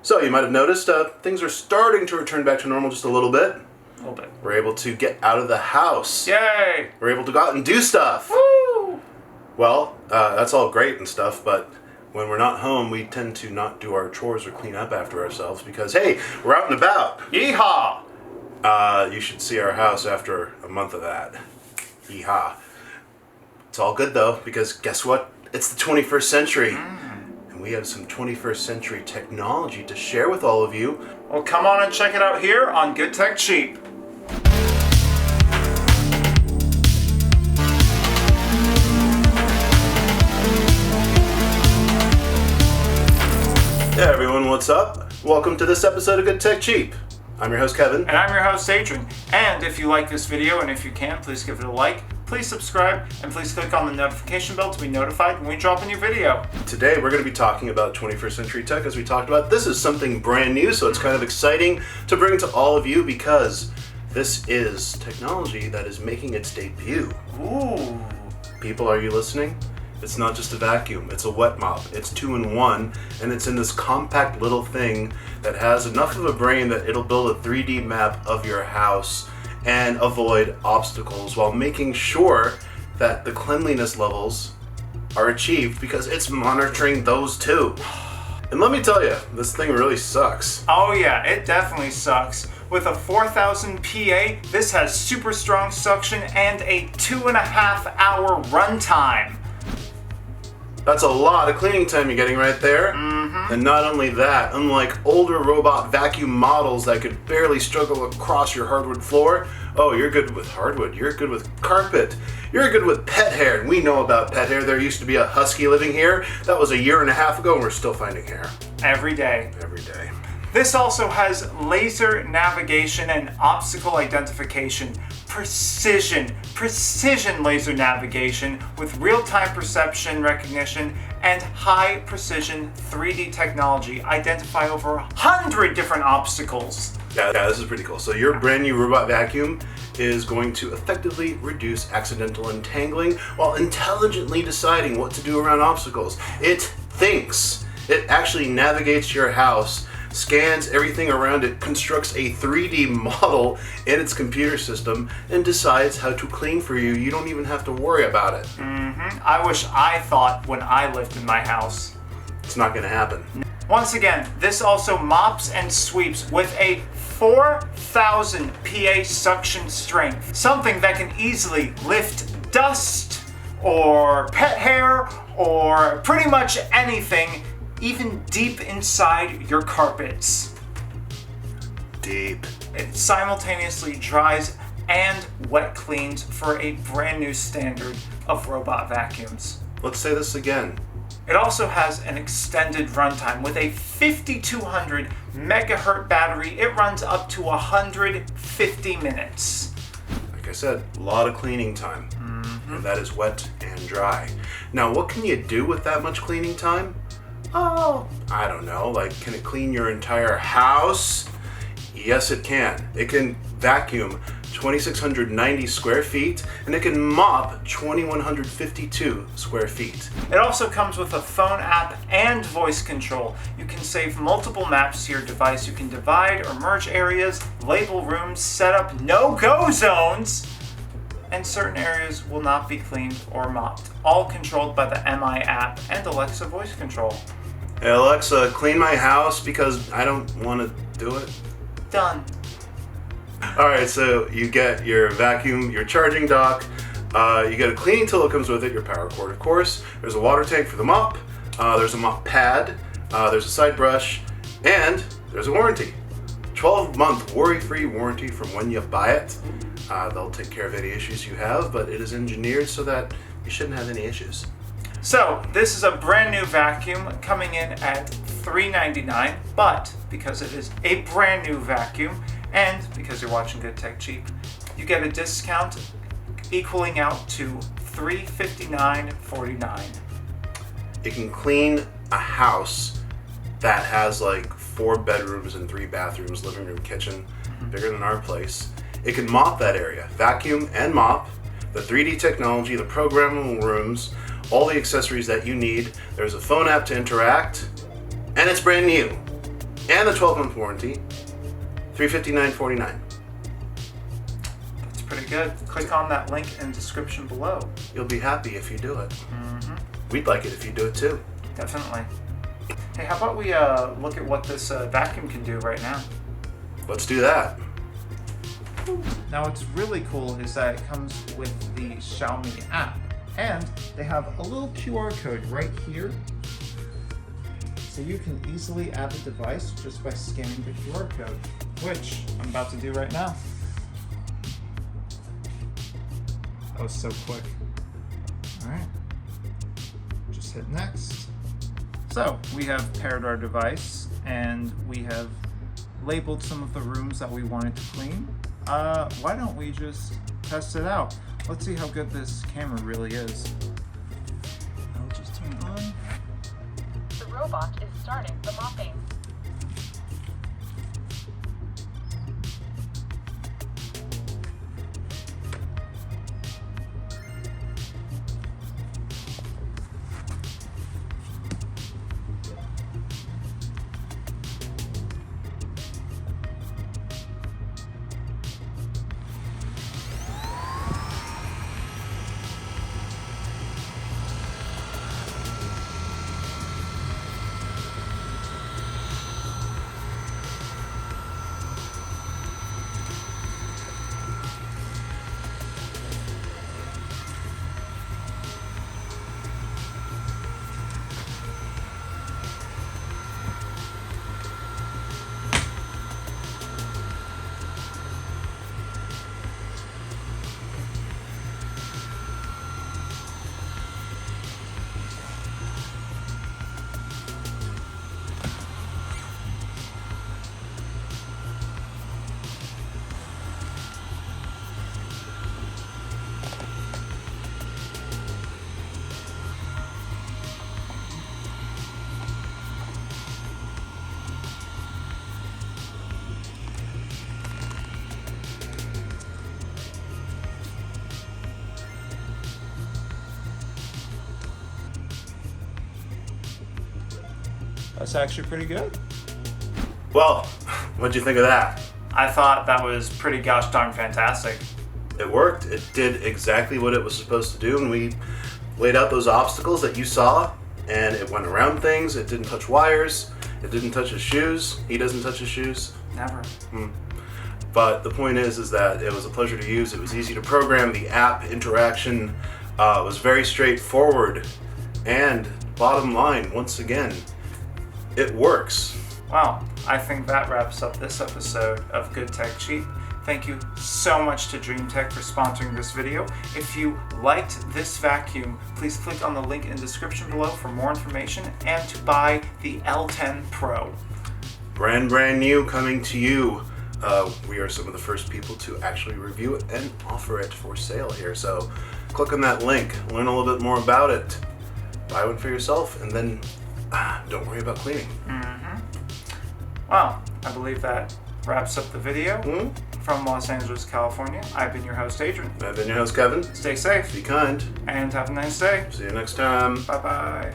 So you might have noticed things are starting to return back to normal just a little bit. A little bit. We're able to get out of the house. Yay! We're able to go out and do stuff. Woo! Well, that's all great and stuff, but when we're not home, we tend to not do our chores or clean up after ourselves because, hey, we're out and about. Yeehaw! You should see our house after a month of that. Yeehaw. It's all good, though, because guess what? It's the 21st century. And we have some 21st century technology to share with all of you. Well, come on and check it out here on Good Tech Cheap. Hey everyone, what's up? Welcome to this episode of Good Tech Cheap. I'm your host, Kevin. And I'm your host, Adron. And if you like this video, and if you can, please give it a like, please subscribe, and please click on the notification bell to be notified when we drop a new video. Today we're going to be talking about 21st century tech as we talked about. This is something brand new, so it's kind of exciting to bring to all of you because this is technology that is making its debut. Ooh. People, are you listening? It's not just a vacuum, it's a wet mop. It's 2-in-1, and it's in this compact little thing that has enough of a brain that it'll build a 3D map of your house and avoid obstacles while making sure that the cleanliness levels are achieved because it's monitoring those too. And let me tell you, this thing really sucks. Oh yeah, it definitely sucks. With a 4000 PA, this has super strong suction and a 2.5-hour runtime. That's a lot of cleaning time you're getting right there. Mm-hmm. And not only that, unlike older robot vacuum models that could barely struggle across your hardwood floor, oh, you're good with hardwood, you're good with carpet, you're good with pet hair. And we know about pet hair. There used to be a husky living here. That was 1.5 years ago, and we're still finding hair. Every day. Every day. This also has laser navigation and obstacle identification, precision laser navigation with real-time perception recognition and high-precision 3D technology identify over 100 different obstacles. Yeah, this is pretty cool. So your brand new robot vacuum is going to effectively reduce accidental entangling while intelligently deciding what to do around obstacles. It thinks. It actually navigates your house, scans everything around it, constructs a 3D model in its computer system, and decides how to clean for you. You don't even have to worry about it. I wish I thought when I lived in my house. It's not going to happen. Once again, this also mops and sweeps with a 4000 PA suction strength, something that can easily lift dust or pet hair or pretty much anything, even deep inside your carpets. Deep. It simultaneously dries and wet cleans for a brand new standard of robot vacuums. Let's say this again. It also has an extended runtime with a 5200 megahertz battery. It runs up to 150 minutes. Like I said, a lot of cleaning time. And that is wet and dry. Now, what can you do with that much cleaning time? Oh, I don't know. Like, can it clean your entire house? Yes, it can. It can vacuum 2,690 square feet, and it can mop 2,152 square feet. It also comes with a phone app and voice control. You can save multiple maps to your device. You can divide or merge areas, label rooms, set up no-go zones, and certain areas will not be cleaned or mopped. All controlled by the MI app and Alexa voice control. Hey Alexa, clean my house because I don't want to do it. Done. Alright, so you get your vacuum, your charging dock, you get a cleaning tool that comes with it, your power cord of course, there's a water tank for the mop, there's a mop pad, there's a side brush, and there's a warranty. 12-month worry-free warranty from when you buy it. They'll take care of any issues you have, but it is engineered so that you shouldn't have any issues. So, this is a brand new vacuum coming in at $399, but because it is a brand new vacuum, and because you're watching Good Tech Cheap, you get a discount equaling out to $359.49. It can clean a house that has like 4 bedrooms and 3 bathrooms, living room, kitchen, bigger than our place. It can mop that area, vacuum and mop, the 3D technology, the programmable rooms, all the accessories that you need. There's a phone app to interact, and it's brand new. and the 12-month warranty, $359.49. That's pretty good. Click on that link in the description below. You'll be happy if you do it. We'd like it if you do it too. Definitely. Hey, how about we look at what this vacuum can do right now? Let's do that. Now what's really cool is that it comes with the Xiaomi app, and they have a little QR code right here, so you can easily add the device just by scanning the QR code, which I'm about to do right now. That was so quick. Alright, just hit next. So we have paired our device, and we have labeled some of the rooms that we wanted to clean. Why don't we just test it out? Let's see how good this camera really is. I'll just turn it on. The robot is starting the mopping. That's actually pretty good. Well, what'd you think of that? I thought that was pretty gosh darn fantastic. It worked. It did exactly what it was supposed to do, and we laid out those obstacles that you saw, and it went around things. It didn't touch wires. It didn't touch his shoes. He doesn't touch his shoes. Never. But the point is that it was a pleasure to use. It was easy to program. The app interaction was very straightforward. And bottom line, once again, it works. Wow, I think that wraps up this episode of Good Tech Cheap. Thank you so much to Dreametech for sponsoring this video. If you liked this vacuum, please click on the link in the description below for more information and to buy the L10 Pro. Brand new, coming to you. We are some of the first people to actually review it and offer it for sale here. So click on that link, learn a little bit more about it, buy one for yourself, and then don't worry about cleaning. Well, I believe that wraps up the video. From Los Angeles, California, I've been your host, Adron. I've been your host, Kevin. Stay safe. Be kind. And have a nice day. See you next time. Bye-bye.